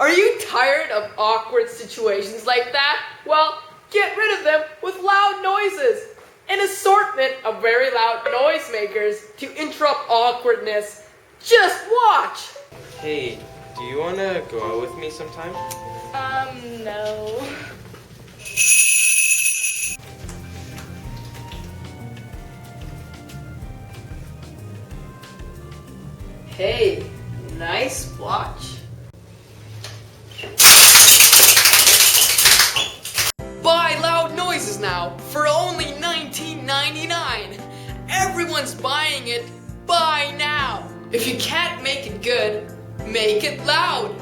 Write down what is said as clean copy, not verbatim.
Are you tired of awkward situations like that? Well, get rid of them with loud noises. An assortment of very loud noisemakers to interrupt awkwardness. Just watch! Hey, do you want to go out with me sometime? No. Hey, nice watch. Buy loud noises now for only $19.99. Everyone's buying it. Buy now. If you can't make it good, make it loud.